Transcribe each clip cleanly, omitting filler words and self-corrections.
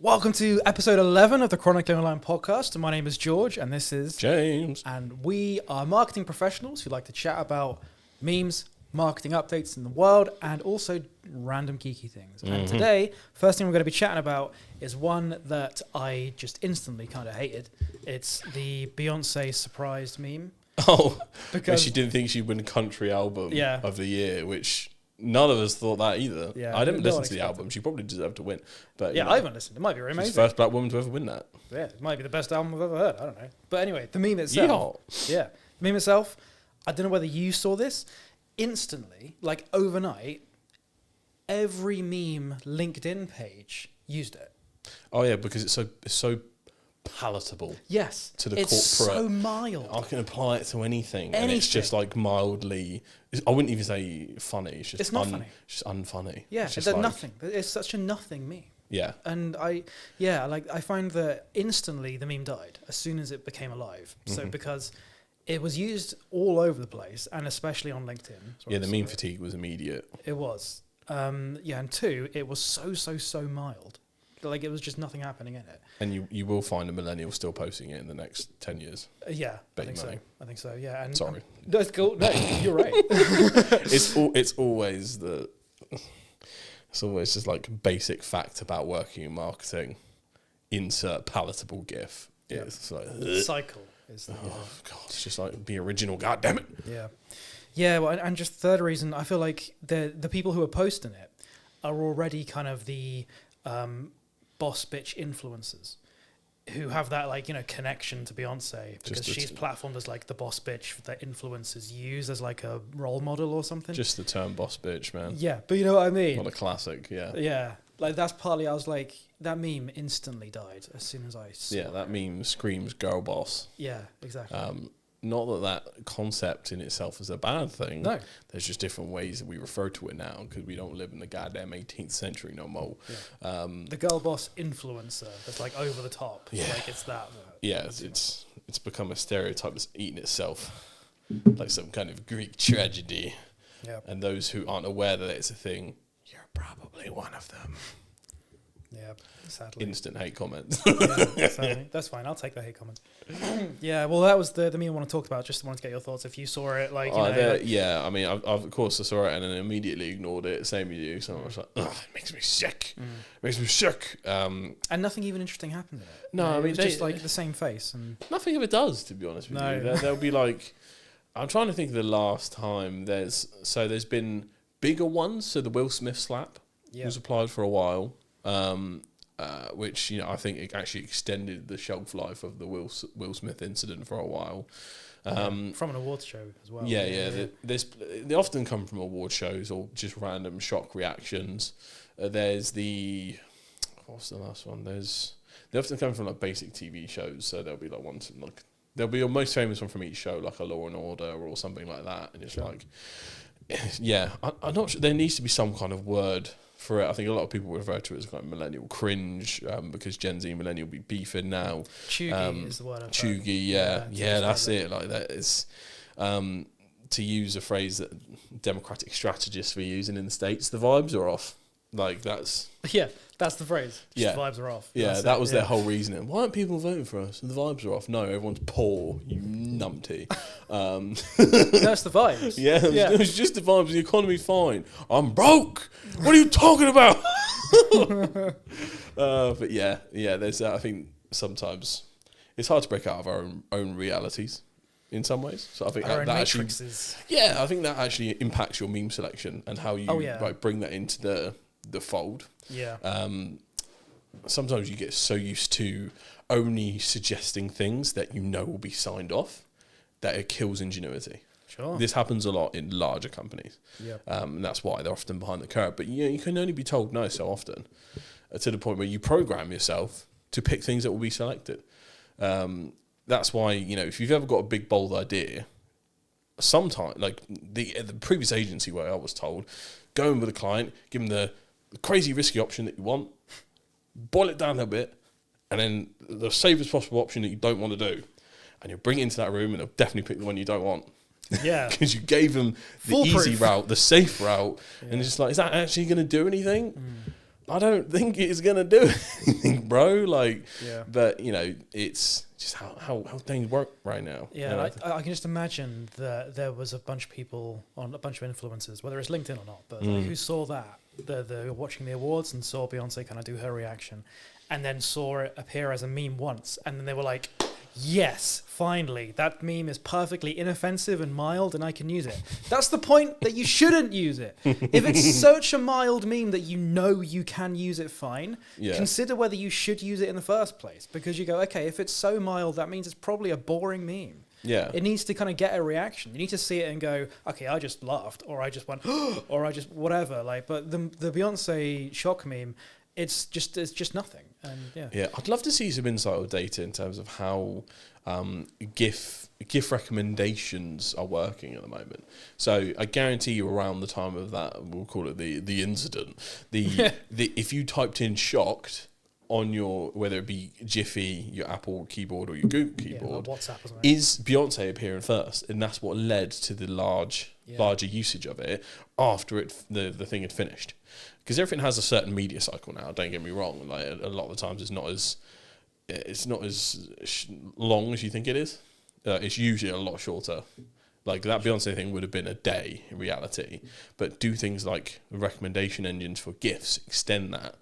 Welcome to episode 11 of the Chronically Online podcast. My name is George and this is James. And we are marketing professionals who like to chat about memes, marketing updates in the world, and also random geeky things. And today, first thing we're going to be chatting about is one that I just instantly kind of hated. It's the Beyoncé surprised meme. Oh, because she didn't think she'd win country album Yeah. of the year, which none of us thought that either. Yeah, I didn't no listen one to the expected. album. She probably deserved to win. But Yeah, I haven't listened. It might be she's amazing. the first black woman to ever win that. Yeah, it might be the best album I've ever heard. I don't know. But anyway, the meme itself. Yeah. The meme itself, I don't know whether you saw this. Instantly, like overnight, every meme LinkedIn page used it. Oh yeah, because it's so palatable. Yes. To the it's corporate. so mild. I can apply it to anything. And it's just like mildly. I wouldn't even say funny. It's just It's not funny. It's just unfunny. Yeah, it's it's just like, nothing. It's such a nothing meme. Yeah. And I find that instantly the meme died as soon as it became alive. So because it was used all over the place and especially on LinkedIn. Yeah, the meme fatigue was immediate. It was. And two, it was so mild. Like it was just nothing happening in it. And you will find a millennial still posting it in the next 10 years. Yeah, Bet I think money. so. I think so. Yeah. And Sorry. That's cool. No, you're right. It's always just like basic fact about working in marketing. Insert palatable GIF. Yeah. It's like Cycle is the oh god, it's just like be original. God damn it. Yeah. Yeah. Well, and just third reason, I feel like the people who are posting it are already kind of the boss bitch influencers who have that connection to Beyonce because she's platformed as like the boss bitch that influencers use as like a role model or something. Just the term boss bitch, man. Yeah, but you know what I mean. What a classic. Yeah. Yeah, like that's partly. I was like, that meme instantly died as soon as I saw. Yeah, that meme screams girl boss. Yeah, exactly. Not that concept in itself is a bad thing. No. There's just different ways that we refer to it now because we don't live in the goddamn 18th century no more. Yeah. The girl boss influencer that's like over the top. Yeah. Like it's that. Yeah, it's become a stereotype that's eaten itself like some kind of Greek tragedy. Yeah. And those who aren't aware that it's a thing, you're probably one of them. Yeah, sadly. Instant hate comments. Yeah, sadly. That's fine. I'll take the hate comment. Yeah, well, that was the meme I want to talk about. Just wanted to get your thoughts. If you saw it, yeah, I mean, I of course I saw it and then immediately ignored it. Same with you. So I was like, ugh, it makes me sick. Makes me sick. And nothing even interesting happened in it. No, I mean, it was just like the same face and nothing ever does, to be honest with you. There'll be like, I'm trying to think of the last time there's been bigger ones. So the Will Smith slap was applied for a while. Which I think it actually extended the shelf life of the Will Smith incident for a while. from an awards show as well. They often come from award shows or just random shock reactions. What's the last one? They often come from like basic TV shows. So there'll be like one like there'll be your most famous one from each show, like a Law and Order or something like that, and it's like, yeah, I'm not sure. There needs to be some kind of word for it. I think a lot of people refer to it as kind of millennial cringe because Gen Z and millennial be beefing now. Chuggy is the word I've heard. Chuggy, yeah, that's it. Like that is to use a phrase that Democratic strategists were using in the States. The vibes are off. Like that's that's the phrase. Just the vibes are off. Yeah, that was their whole reasoning. Why aren't people voting for us? The vibes are off. No, everyone's poor. You numpty. That's the vibes. It was just the vibes. The economy's fine. I'm broke. What are you talking about? But yeah. There's that. I think sometimes it's hard to break out of our own realities in some ways. So I think that actually, I think that actually impacts your meme selection and how you like bring that into the fold. Yeah. Sometimes you get so used to only suggesting things that will be signed off that it kills ingenuity. Sure. This happens a lot in larger companies. Yeah. And that's why they're often behind the curve. But you can only be told no so often to the point where you program yourself to pick things that will be selected. That's why, if you've ever got a big, bold idea, sometimes, like the previous agency where I was told, go in with a client, give them the crazy risky option that you want, boil it down a bit, and then the safest possible option that you don't want to do. And you'll bring it into that room and they'll definitely pick the one you don't want. Yeah. Because you gave them the easy route, the safe route, and it's just like, is that actually going to do anything? I don't think it's gonna do anything, bro. Like, Yeah. but it's just how things work right now. Yeah, I can just imagine that there was a bunch of people on a bunch of influencers, whether it's LinkedIn or not, but like, who saw that. They were watching the awards and saw Beyonce kind of do her reaction, and then saw it appear as a meme once, and then they were like, yes, finally, that meme is perfectly inoffensive and mild, and I can use it. That's the point, that you shouldn't use it. If it's such a mild meme that you know you can use it fine, consider whether you should use it in the first place. Because you go, okay, if it's so mild, that means it's probably a boring meme. Yeah. It needs to kind of get a reaction. You need to see it and go, okay, I just laughed, or I just went, or I just whatever. Like, but the Beyonce shock meme, it's just nothing. And yeah, I'd love to see some insight or data in terms of how GIF recommendations are working at the moment. So I guarantee you, around the time of that, we'll call it the incident. The if you typed in "shocked" on your, whether it be Jiffy, your Apple keyboard, or your Google keyboard, like WhatsApp or something, is Beyonce appearing first, and that's what led to the larger usage of it after the thing had finished. Because everything has a certain media cycle now. Don't get me wrong. Like, a lot of the times, it's not as long as you think it is. It's usually a lot shorter. Like, that Beyonce thing would have been a day in reality. But do things like recommendation engines for GIFs extend that?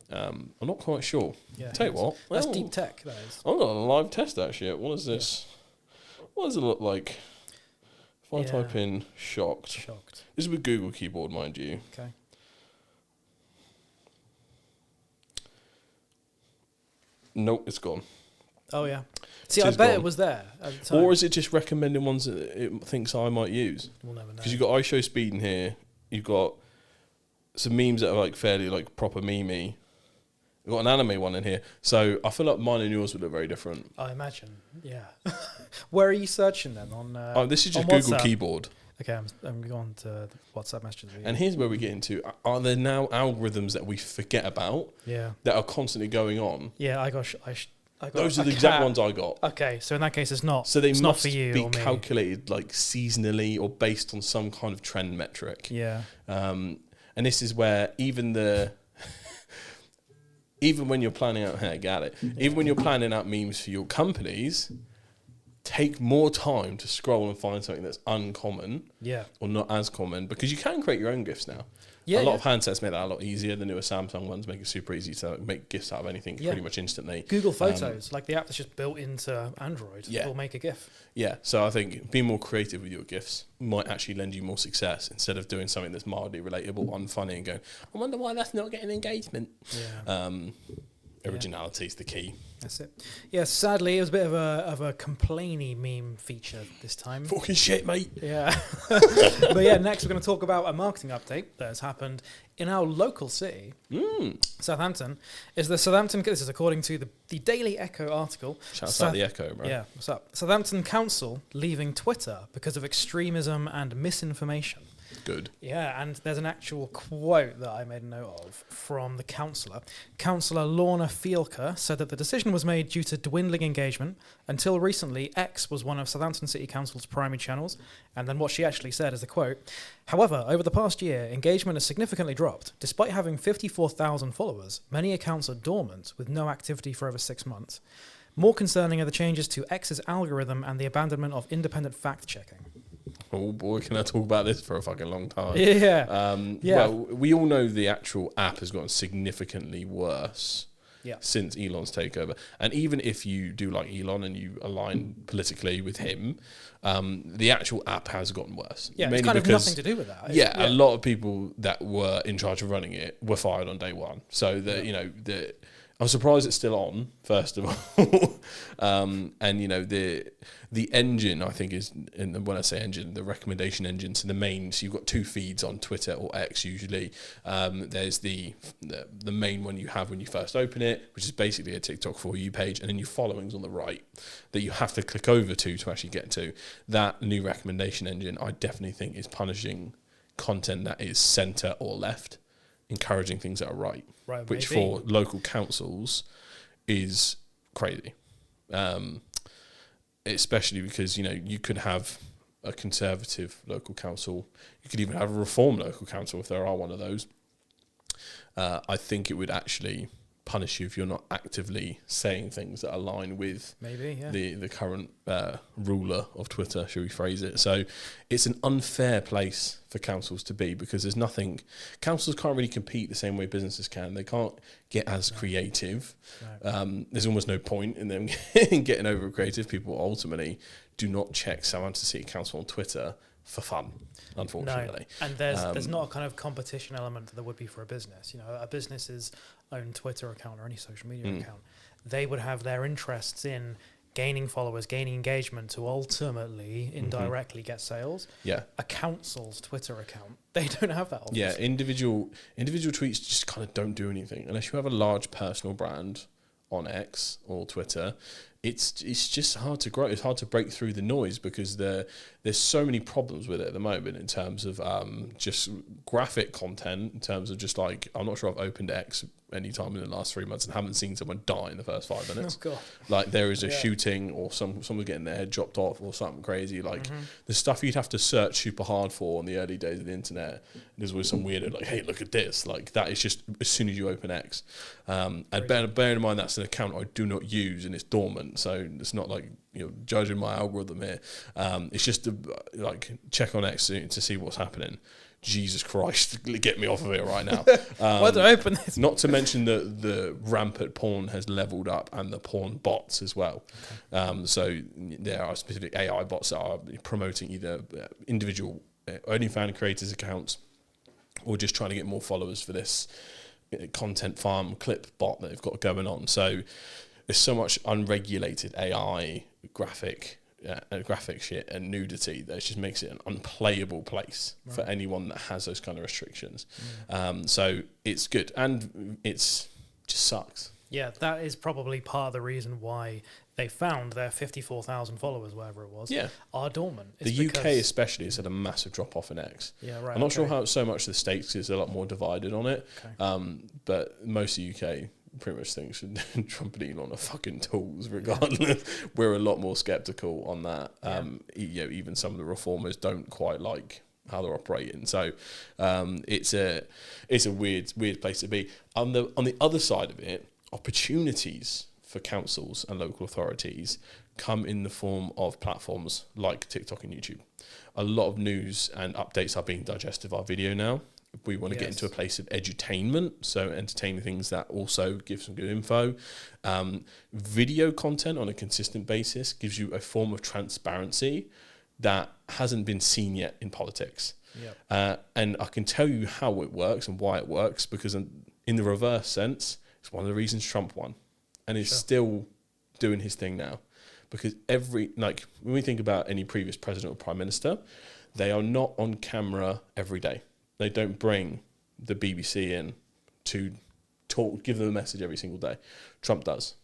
I'm not quite sure. Yeah, Tell you what, that's deep tech. That is. I'm going to live test that shit. What is this? What does it look like? If I type in shocked. This is with Google keyboard, mind you. Okay. Nope, it's gone. Oh, yeah. See, I bet it was there at the time. Or is it just recommending ones that it thinks I might use? We'll never know. Because you've got iShow Speed in here. You've got some memes that are like fairly like proper memey. You've got an anime one in here. So I feel like mine and yours would look very different. I imagine, yeah. Where are you searching then? On this is just on Google WhatsApp? Keyboard. Okay, I'm going to the WhatsApp messages. And here's where we get into, are there now algorithms that we forget about that are constantly going on? Yeah, I got those are the exact ones I got. Okay, so in that case, it's not. So they it's must not for you be or me. calculated like seasonally or based on some kind of trend metric. Yeah. And this is where even when you're planning out, even when you're planning out memes for your companies, take more time to scroll and find something that's uncommon, or not as common, because you can create your own GIFs now. A lot of handsets make that a lot easier. The newer Samsung ones make it super easy to make GIFs out of anything pretty much instantly. Google Photos, like the app that's just built into Android, will make a GIF. Yeah, so I think being more creative with your GIFs might actually lend you more success instead of doing something that's mildly relatable, unfunny, and going, I wonder why that's not getting engagement. Yeah. Originality is the key. That's it. Yeah, sadly, it was a bit of a complainy meme feature this time. Fucking shit, mate. Yeah. But yeah, next we're going to talk about a marketing update that has happened in our local city, Southampton. This is according to the Daily Echo article. Shouts out the Echo, bro. Yeah, what's up? Southampton Council leaving Twitter because of extremism and misinformation. Good. Yeah, and there's an actual quote that I made a note of from the councillor. Councillor Lorna Fielker said that the decision was made due to dwindling engagement. Until recently, X was one of Southampton City Council's primary channels. And then what she actually said is the quote, however, over the past year, engagement has significantly dropped. Despite having 54,000 followers, many accounts are dormant with no activity for over 6 months. More concerning are the changes to X's algorithm and the abandonment of independent fact-checking. Oh boy, can I talk about this for a fucking long time? Yeah. Well, we all know the actual app has gotten significantly worse since Elon's takeover. And even if you do like Elon and you align politically with him, the actual app has gotten worse. Yeah, it's kind of nothing to do with that. A lot of people that were in charge of running it were fired on day one. So I'm surprised it's still on, first of all. And, the engine, I think, is, and when I say engine, the recommendation engine, so you've got two feeds on Twitter or X usually. There's the main one you have when you first open it, which is basically a TikTok For You page, and then your followings on the right that you have to click over to actually get to. That new recommendation engine, I definitely think, is punishing content that is centre or left, encouraging things that are right, which for local councils is crazy. Especially because, you could have a conservative local council. You could even have a reform local council if there are one of those. I think it would actually punish you if you're not actively saying things that align with the current ruler of Twitter, shall we phrase it. So it's an unfair place for councils to be, because there's nothing, councils can't really compete the same way businesses can. They can't get as creative. There's almost no point in them getting over creative. People ultimately do not check Southampton City Council on Twitter for fun, unfortunately. No. And there's not a kind of competition element that there would be for a business. You know, a business's own Twitter account or any social media account, they would have their interests in gaining followers, gaining engagement to ultimately, indirectly get sales. Yeah. A council's Twitter account, they don't have that. Obviously. Yeah, individual tweets just kind of don't do anything unless you have a large personal brand on X or Twitter. It's just hard to grow. It's hard to break through the noise, because there's so many problems with it at the moment in terms of just graphic content, in terms of just like, I'm not sure I've opened X any time in the last 3 months and haven't seen someone die in the first 5 minutes. Oh, God. Like there is a shooting, or someone getting their head chopped off, or something crazy. Like the stuff you'd have to search super hard for in the early days of the internet. There's always some weirdo like, hey, look at this. Like that is just as soon as you open X. And bear in mind that's an account I do not use and it's dormant. So it's not like, you know, judging my algorithm here. It's just to like check on X to see what's happening. Jesus Christ, get me off of it right now. Why did I open this? Not to mention that the rampant porn has leveled up, and the porn bots as well. Okay. So there are specific AI bots that are promoting either individual OnlyFans creators' accounts, or just trying to get more followers for this content farm clip bot that they've got going on. So there's so much unregulated AI graphic shit and nudity that it just makes it an unplayable place for anyone that has those kind of restrictions. So it's good, and it's just sucks. Yeah, that is probably part of the reason why they found their 54,000 followers, whatever it was, are dormant. It's the UK especially has had a massive drop off in X. Yeah, right. I'm not sure how so much the States is a lot more divided on it, but most of the UK pretty much thinks Trump and Elon are fucking tools regardless. We're a lot more skeptical on that. You know, even some of the reformers don't quite like how they're operating. So it's a weird place to be. On the other side of it, opportunities for councils and local authorities come in the form of platforms like TikTok and YouTube. A lot of news and updates are being digested via video now. We want to get into a place of edutainment, so entertaining things that also give some good info. Video content on a consistent basis gives you a form of transparency that hasn't been seen yet in politics. And I can tell you how it works and why it works, because in the reverse sense, it's one of the reasons Trump won. And he's still doing his thing now. Because when we think about any previous president or prime minister, they are not on camera every day. They don't bring the BBC in to give them a message every single day. Trump does.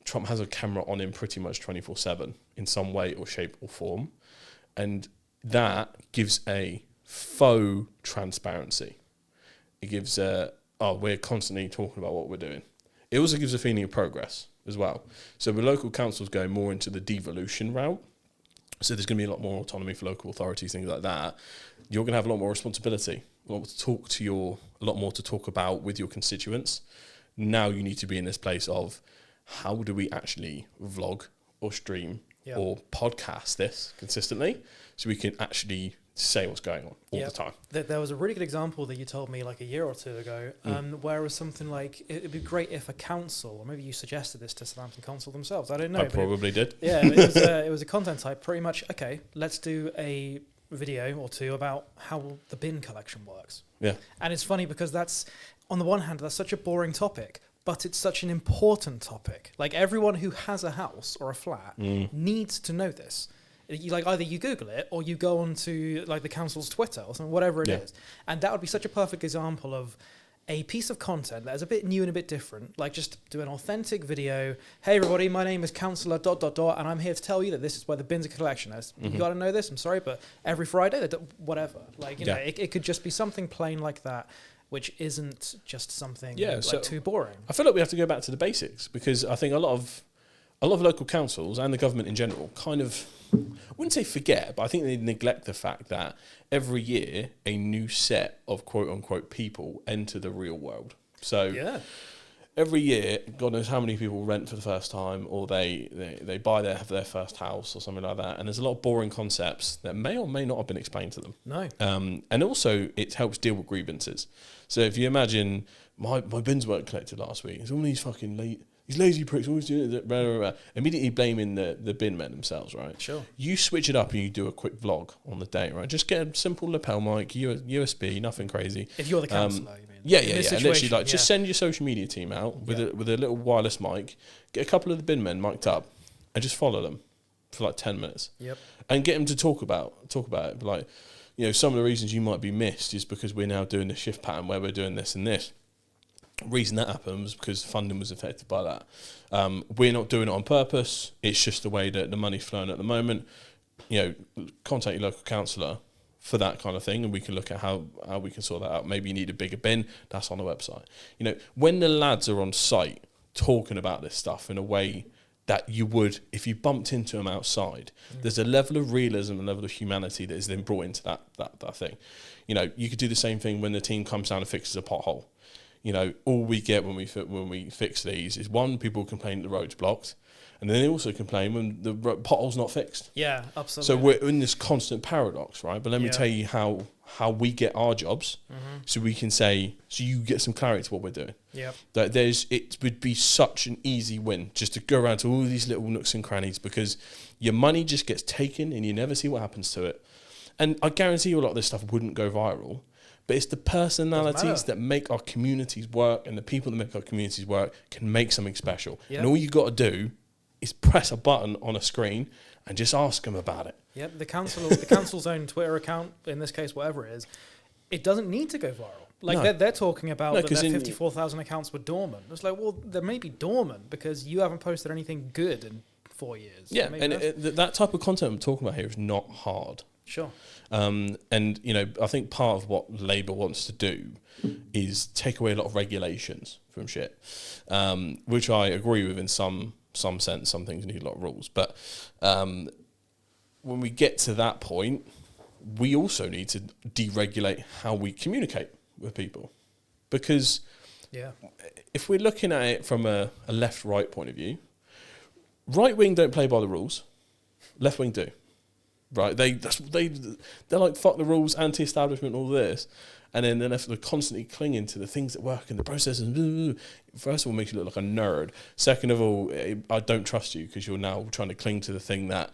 Trump has a camera on him pretty much 24/7 in some way or shape or form. And that gives a faux transparency. It gives we're constantly talking about what we're doing. It also gives a feeling of progress as well. So the local councils go more into the devolution route. So there's going to be a lot more autonomy for local authorities, things like that. You're going to have a lot more responsibility, a lot more to talk about with your constituents. Now you need to be in this place of, how do we actually vlog or stream or podcast this consistently, so we can actually say what's going on all the time. There was a really good example that you told me like a year or two ago, where it was something like, it'd be great if a council, or maybe you suggested this to Southampton Council themselves, I don't know. I probably did. Yeah, it was a content type, pretty much, okay, let's do a video or two about how the bin collection works. Yeah. And it's funny because that's, on the one hand, that's such a boring topic, but it's such an important topic. Like, everyone who has a house or a flat needs to know this. Either you Google it or you go onto like the council's Twitter or something, whatever it is. And that would be such a perfect example of a piece of content that is a bit new and a bit different. Like, just do an authentic video. Hey everybody, my name is Councillor ... and I'm here to tell you that this is where the bins of collection is. You got to know this. I'm sorry, but every Friday, whatever. Like, you know, it could just be something plain like that, which isn't just something too boring. I feel like we have to go back to the basics, because I think a lot of a lot of local councils and the government in general kind of, I wouldn't say forget, but I think they neglect the fact that every year a new set of quote unquote people enter the real world. So every year, God knows how many people rent for the first time, or they buy their first house or something like that. And there's a lot of boring concepts that may or may not have been explained to them. No. And also it helps deal with grievances. So if you imagine my bins weren't collected last week, it's all these fucking these lazy pricks always doing it, blah, blah, blah, immediately blaming the bin men themselves, right? Sure. You switch it up and you do a quick vlog on the day, right? Just get a simple lapel mic, USB, nothing crazy. If you're the counsellor, you mean? Yeah. And literally, just send your social media team out with a little wireless mic, get a couple of the bin men mic'd up, and just follow them for like 10 minutes. Yep. And get them to talk about it. Like, some of the reasons you might be missed is because we're now doing the shift pattern where we're doing this and this. Reason that happens because funding was affected by that. We're not doing it on purpose. It's just the way that the money's flowing at the moment. Contact your local councillor for that kind of thing, and we can look at how we can sort that out. Maybe you need a bigger bin. That's on the website. When the lads are on site talking about this stuff in a way that you would if you bumped into them outside, there's a level of realism and level of humanity that is then brought into that thing. You could do the same thing when the team comes down and fixes a pothole. All we get when we fix these is one, people complain the road's blocked, and then they also complain when the pothole's not fixed. Yeah, absolutely. So we're in this constant paradox, right? But let me tell you how we get our jobs, so we can say, so you get some clarity to what we're doing. Yeah. That it would be such an easy win just to go around to all these little nooks and crannies, because your money just gets taken and you never see what happens to it. And I guarantee you a lot of this stuff wouldn't go viral. But it's the personalities that make our communities work, and the people that make our communities work can make something special. Yep. And all you got to do is press a button on a screen and just ask them about it. Yep, the council's own Twitter account, in this case, whatever it is, it doesn't need to go viral. Like they're talking about that their 54,000 accounts were dormant. It's like, well, they may be dormant because you haven't posted anything good in 4 years. Yeah, and that type of content I'm talking about here is not hard. Sure. And I think part of what Labour wants to do is take away a lot of regulations from shit, which I agree with in some sense. Some things need a lot of rules, but when we get to that point, we also need to deregulate how we communicate with people, because if we're looking at it from a left-right point of view, right wing don't play by the rules, left wing do. Right, they're like fuck the rules, anti-establishment, all this, and then they're constantly clinging to the things that work and the processes. First of all, makes you look like a nerd. Second of all, I don't trust you because you're now trying to cling to the thing that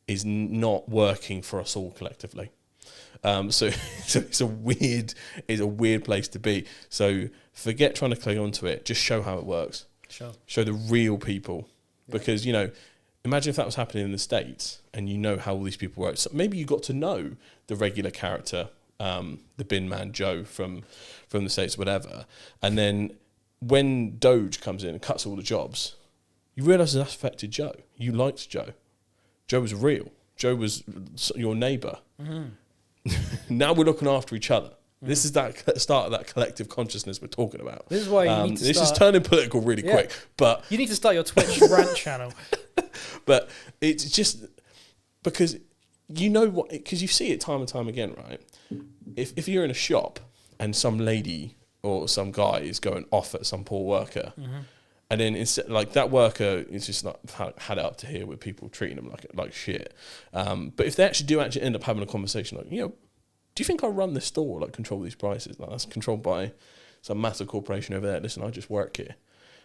is not working for us all collectively. So it's a weird place to be. So forget trying to cling onto it. Just show how it works. Sure. Show the real people, because imagine if that was happening in the States and how all these people work. So maybe you got to know the regular character, the bin man Joe from the States, whatever. And then when Doge comes in and cuts all the jobs, you realise that's affected Joe. You liked Joe. Joe was real. Joe was your neighbour. Mm-hmm. Now we're looking after each other. This is that start of that collective consciousness we're talking about. This is why you need to This is turning political really quick. But you need to start your Twitch rant channel. But it's just because because you see it time and time again, right? If you're in a shop and some lady or some guy is going off at some poor worker, and then instead, like, that worker is just not had it up to here with people treating them like shit. But if they actually end up having a conversation like, do you think I run this store, like control these prices? Like, that's controlled by some massive corporation over there. Listen, I just work here.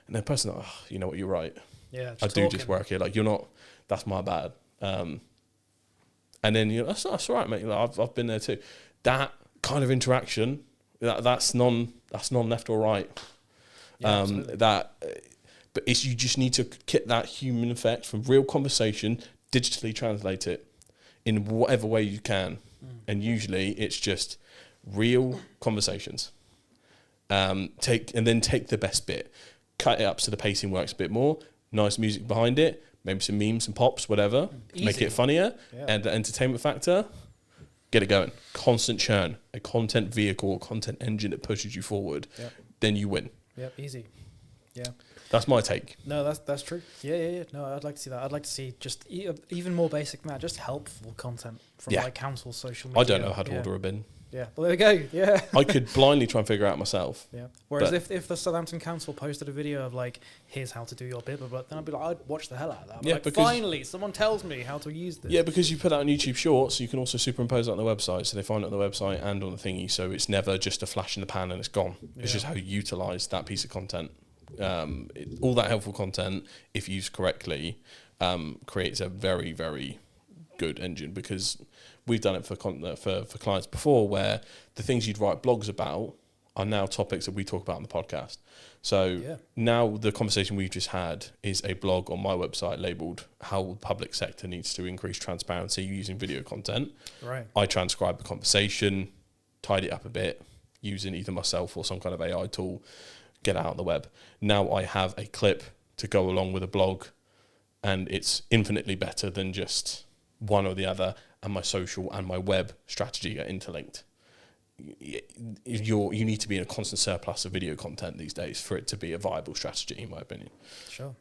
And the person like, you know what, you're right. Yeah, I do just work here. Like, you're not, that's my bad. And then that's all right, mate. Like, I've been there too. That kind of interaction, that's non left or right. Yeah, but you just need to get that human effect from real conversation, digitally translate it in whatever way you can. And usually it's just real conversations. Take the best bit, cut it up so the pacing works a bit more, nice music behind it, maybe some memes and pops, whatever. Easy. Make it funnier, and the entertainment factor, get it going. Constant churn, a content vehicle, a content engine that pushes you forward, then you win. Yep, easy. Yeah. That's my take. No, that's true. Yeah. No, I'd like to see that. I'd like to see just even more basic than that, just helpful content from like council social media. I don't know how to order a bin. Yeah, well, there we go. Yeah, I could blindly try and figure it out myself. Yeah. Whereas if the Southampton Council posted a video of like, here's how to do your bit, but then I'd be like, I'd watch the hell out of that. Like, finally, someone tells me how to use this. Yeah, because you put out on YouTube Shorts, you can also superimpose it on the website, so they find it on the website and on the thingy, so it's never just a flash in the pan and it's gone. It's just how you utilise that piece of content. All that helpful content, if used correctly, creates a very, very good engine, because we've done it for clients before, where the things you'd write blogs about are now topics that we talk about on the podcast. So now the conversation we've just had is a blog on my website labelled how the public sector needs to increase transparency using video content. Right. I transcribe the conversation, tidy it up a bit, using either myself or some kind of AI tool, get it out on the web. Now I have a clip to go along with a blog, and it's infinitely better than just one or the other, and my social and my web strategy are interlinked. You need to be in a constant surplus of video content these days for it to be a viable strategy, in my opinion. Sure.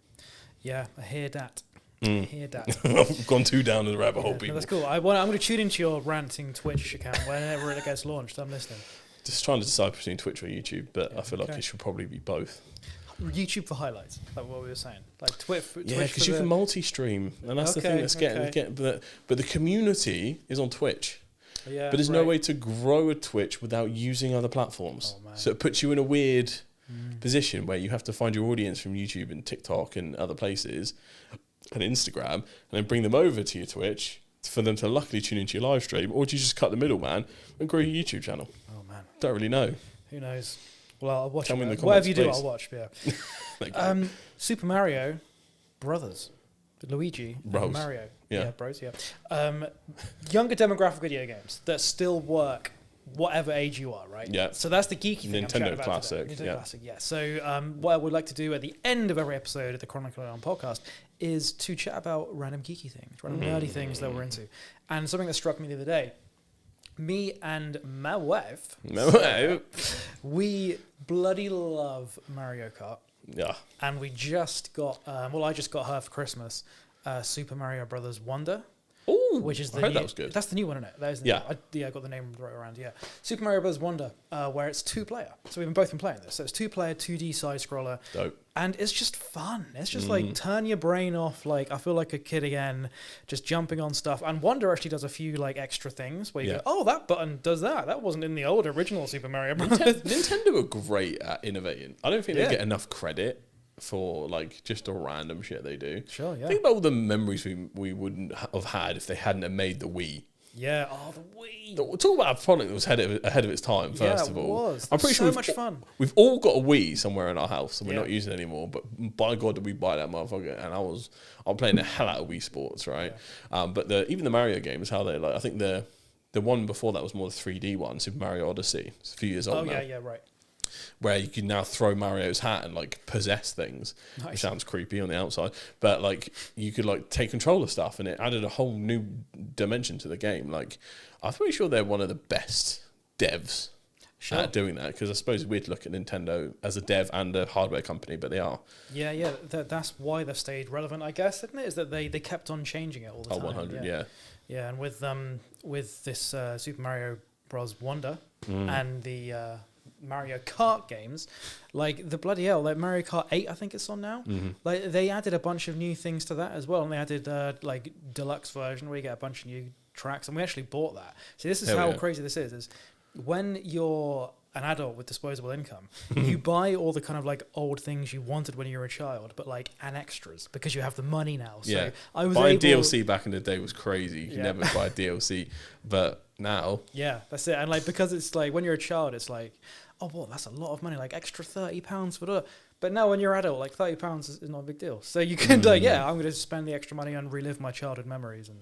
Yeah, I hear that. I hear that. I've gone too down the rabbit hole, people. No, that's cool. I'm going to tune into your ranting Twitch account whenever it gets launched. I'm listening. Just trying to decide between Twitch or YouTube, but I feel like it should probably be both. YouTube for highlights, like what we were saying, like Twitch. Yeah, because you can multi-stream, and that's the thing that's getting. But the community is on Twitch. Yeah, but there's no way to grow a Twitch without using other platforms. Oh, so it puts you in a weird position where you have to find your audience from YouTube and TikTok and other places, and Instagram, and then bring them over to your Twitch for them to luckily tune into your live stream, or do you just cut the middleman and grow your YouTube channel? Oh man, don't really know. Who knows? Well, I'll watch. Tell me in the comments, whatever you do, please. I'll watch. Yeah. Super Mario Brothers, Luigi, and Mario. Yeah, bros. Yeah. Younger demographic video games that still work, whatever age you are, right? Yeah. So that's the geeky thing. Nintendo Classic. Nintendo Classic. Yeah. So what I would like to do at the end of every episode of the Chronically podcast is to chat about random geeky things, random nerdy things that we're into, and something that struck me the other day. Me and my wife, we bloody love Mario Kart. Yeah. And we just got, I just got her for Christmas, Super Mario Brothers Wonder. Ooh, which is I heard that was good. That's the new one, isn't it? That is the I got the name right around, Super Mario Bros. Wonder, where it's 2-player. So we've both been playing this. So it's 2-player, 2D side-scroller. Dope. And it's just fun. It's just like, turn your brain off. Like, I feel like a kid again, just jumping on stuff. And Wonder actually does a few, like, extra things where you go, oh, that button does that. That wasn't in the old original Super Mario Bros. Nintendo are great at innovating. I don't think they get enough credit for like just the random shit they do. Sure, yeah. Think about all the memories we wouldn't have had if they hadn't have made the Wii. Yeah, the Wii. Talk about a product that was ahead of its time, first of all. Yeah, it was. I'm pretty sure much fun. We've all got a Wii somewhere in our house and we're not using it anymore, but by God did we buy that motherfucker, and I'm playing the hell out of Wii Sports, right? Yeah. But even the Mario games, how they like, I think the one before that was more the 3D one, Super Mario Odyssey. It's a few years old now. Oh, yeah, right. Where you can now throw Mario's hat and like possess things. Nice. It sounds creepy on the outside, but like you could like take control of stuff, and it added a whole new dimension to the game. Like I'm pretty sure they're one of the best devs at doing that, because I suppose we'd look at Nintendo as a dev and a hardware company, but they are. Yeah, that's why they've stayed relevant, I guess, isn't it? Is that they kept on changing it all the time. 100, yeah. Yeah, and with this Super Mario Bros. Wonder and the Mario Kart games, like the bloody hell, like Mario Kart 8, I think it's on now. Like they added a bunch of new things to that as well, and they added like deluxe version where you get a bunch of new tracks, and we actually bought that. See, this is how crazy this is when you're an adult with disposable income, you buy all the kind of like old things you wanted when you were a child, but like and extras because you have the money now. So I was buying DLC back in the day was crazy. You could never buy DLC, but now that's it. And like because it's like when you're a child, it's like, oh, well, that's a lot of money, like extra £30 for that. But now when you're adult, like £30 is not a big deal. So you can like, I'm going to spend the extra money and relive my childhood memories. And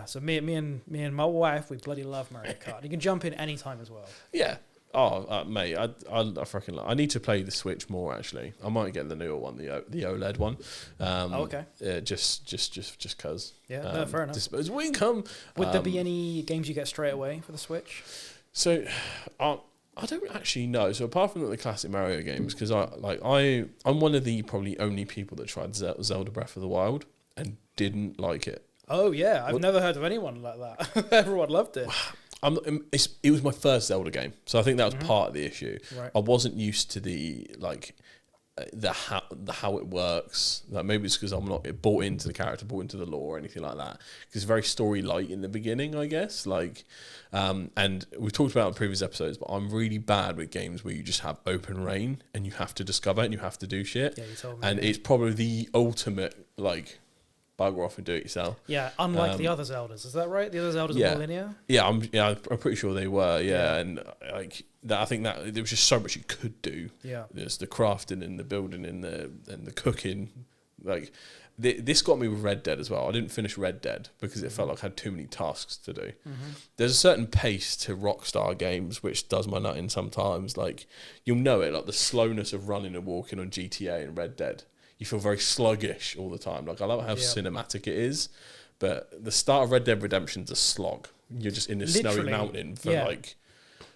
so me and my wife, we bloody love Mario Kart. You can jump in any time as well. Yeah. Oh, mate, I freaking I need to play the Switch more, actually. I might get the newer one, the OLED one. Okay. Just because. Yeah, no, fair enough. Disposable income. Would there be any games you get straight away for the Switch? So, I don't actually know. So apart from the classic Mario games, because I'm one of the probably only people that tried Zelda Breath of the Wild and didn't like it. Oh yeah, I've never heard of anyone like that. Everyone loved it. It was my first Zelda game, so I think that was part of the issue. Right. I wasn't used to the how it works. Like maybe it's because I'm not bought into the character, bought into the lore or anything like that. Because it's very story light in the beginning, I guess. And we've talked about it in previous episodes, but I'm really bad with games where you just have open reign and you have to discover and you have to do shit. Yeah, you told me. And it's probably the ultimate bugger off and do it yourself. Yeah, unlike the other Zeldas, is that right? The other Zeldas are more linear. Yeah, I'm pretty sure they were. Yeah, and I think that there was just so much you could do. Yeah, there's the crafting and the building and the cooking. This got me with Red Dead as well. I didn't finish Red Dead because it felt like I had too many tasks to do. There's a certain pace to Rockstar games which does my nut in sometimes. Like you'll know it, like the slowness of running and walking on GTA and Red Dead. You feel very sluggish all the time. Like I love how cinematic it is, but the start of Red Dead Redemption's a slog. You're just in this snowy mountain for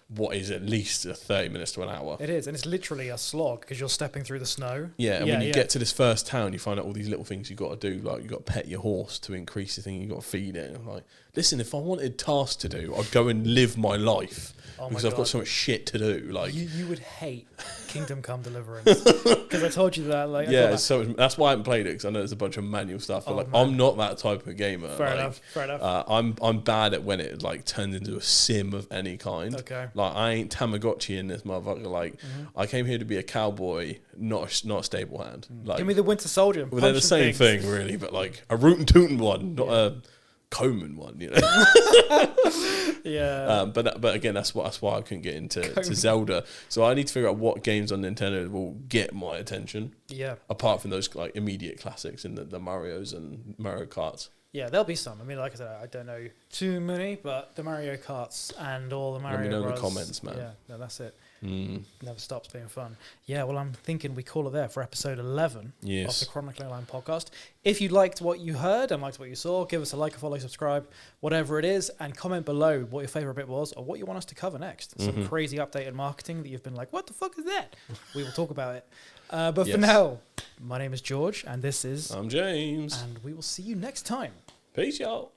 what is at least 30 minutes to an hour. It is, and it's literally a slog because you're stepping through the snow. Yeah, and when you get to this first town, you find out all these little things you've got to do. Like you've got to pet your horse to increase the thing, you've got to feed it. And I'm like, listen, if I wanted tasks to do, I'd go and live my life. Because I've got so much shit to do. Like you would hate Kingdom Come Deliverance because I told you that. So that's why I haven't played it because I know there's a bunch of manual stuff. But I'm not that type of gamer. Fair enough. I'm bad at when it turns into a sim of any kind. Okay. Like I ain't Tamagotchi in this motherfucker. I came here to be a cowboy, not a stable hand. Give me the Winter Soldier. Well, they're the same thing, really, but a rootin' tootin' one, not a Coleman one, Yeah. But again, that's why I couldn't get into Zelda. So I need to figure out what games on Nintendo will get my attention. Yeah. Apart from those immediate classics in the Marios and Mario Karts. Yeah, there'll be some. I mean, like I said, I don't know too many, but the Mario Karts and all the Mario Let me know Bros. in the comments, man. Yeah, no, that's it. Never stops being fun. Yeah, well, I'm thinking we call it there for episode 11 of the Chronically podcast. If you liked what you heard and liked what you saw, give us a like, a follow, subscribe, whatever it is, and comment below what your favourite bit was or what you want us to cover next. Some crazy updated marketing that you've been like, what the fuck is that? We will talk about it. But for now, my name is George, and this is... I'm James. And we will see you next time. Peace, y'all.